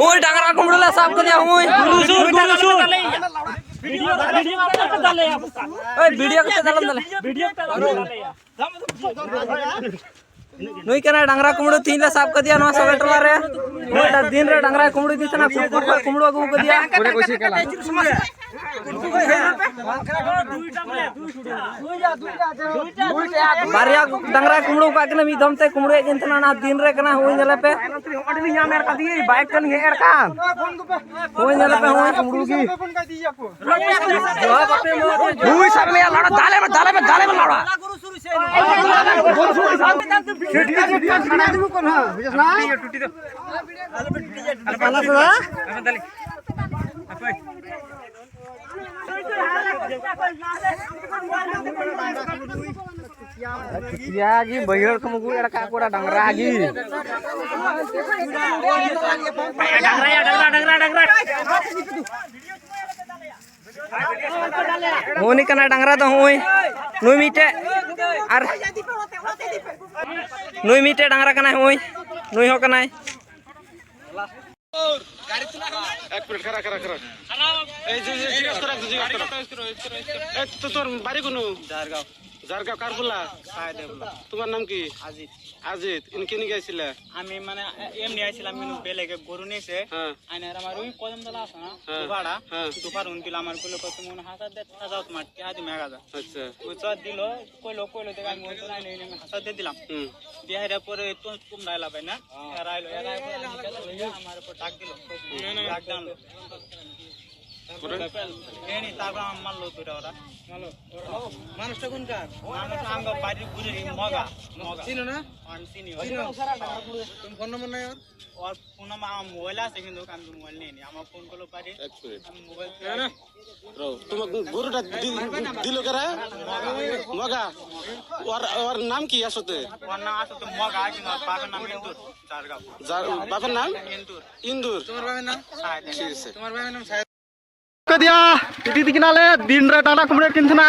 ওই ডাঙরা কুমড়োলা সাফ করে দিয়া ওই ভিডিও করতে দালাম দালে नुई कना डांगरा कुमड़ो तीन ला साफ कर दिया नवा सब टला रे मोटा दिन रे डांगरा कुमड़ो दिसना सुपर पर कुमड़ो को कर दिया पूरे कोसी केला बारिया डांगरा कुमड़ो का के मी दमते कुमड़ो के तना ना दिन रे कना होई नले पे अडली या मेर का दी बाइक कन हेर का होई नले पे होई कुमड़ो की जवाब अपने दुई सब में लड़ा दाले में लड़ा छुट्टी खाना दू कोन हां बुझस ना टूटी दो अरे पाला सदा दले या गी बहिर कमगु एडका कोडा डांगरा गी डांगरा होनी कना डांगरा तो होई नुई मिटे और नुई मिटे डांगरा कना होई नुई हो कना गाड़ी चला एक मिनट खरा ए जिज्ञास करा ए तो तोर बारी कोनु জারগাঁও কার বলা সাইদে বলা তোমার নাম কি আজিত আজিত ইনকে নি গেছিলে আমি মানে এমনি আইছিলাম মিনু বেলেগে গরু নিছে আইনার আমার ওই কদম দলা আছে না দুবাড়া দুবার উনকিল আমার কইলো কত মনে হাসা দে যাও তোমার কি আদি মেগা যা আচ্ছা ওই চট দিল কইলো দেখ আমি ওই নাই নেই আমি হাসা দে দিলাম দেহাইরা পরে তো কুম রাইলা ভাই না রাইলো আমার উপর ডাক দিল ডাক দাও এনি তারপর মারলো তোরা ওরা মানুষটা কোনকার মানুষ আঙ্গ বাড়ি ঘুরে মগা চিনো না আমি চিনি তুমি ফোন নম্বর নাই ওর ফোন নম্বর আমার মোবাইল আছে কিন্তু আমি মোবাইল নেই আমার ফোন করলো পারি আমি মোবাইল তোমার গরুটা দিল কারা মগা ওর নাম কি আসতে ওর নাম আসতে মগা কিন্তু বাবার নাম ইন্দুর জারগাঁও বাবার নাম ইন্দুর তোমার বাবার নাম ঠিক আছে তোমার বাবার নাম दिया इटी दिखनाले दिन रे डांगरा कुमड़ो किनथना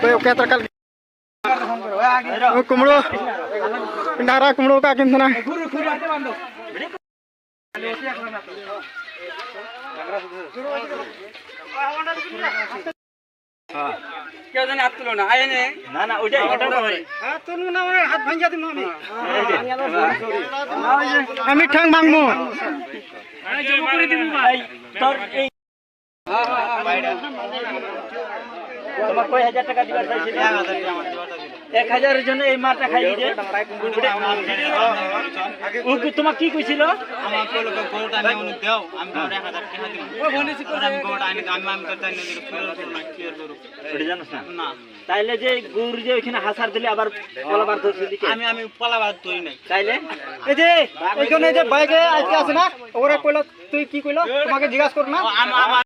तो ओके तरकल कुमड़ो डांगरा कुमड़ो का किनथना हां क्या जाने हाथ तुलो ना आए ने ना उठे हां तुलो ना हाथ भांजा दिम আমি ঠ্যাং ভাঙমু আরে জব করে দিমু ভাই তোর এই তোমার কয় হাজার টাকা দিবার চাইছিল 1000 এর জন্য এই মারটা খাই দিছে তোমার কি কইছিল আমার কইলো গরুটা আমি উনি দাও আমি 1000 টাকা দিমু ও বনেছি আমি গরুটা আনি আমি করতে আনি দিল ক্লিয়ার করো ওটা জানোস না না তাইলে যে গরু যে ওখানে হাসার দিলে আবার পলাবার ধরছিলি কি আমি পলাবার ধরি নাই তাইলে এই যে এখানে যে বাইকে আজকে আছে না ওরা কইলো তুই কি কইলো তোমাকে জিজ্ঞাসা কর না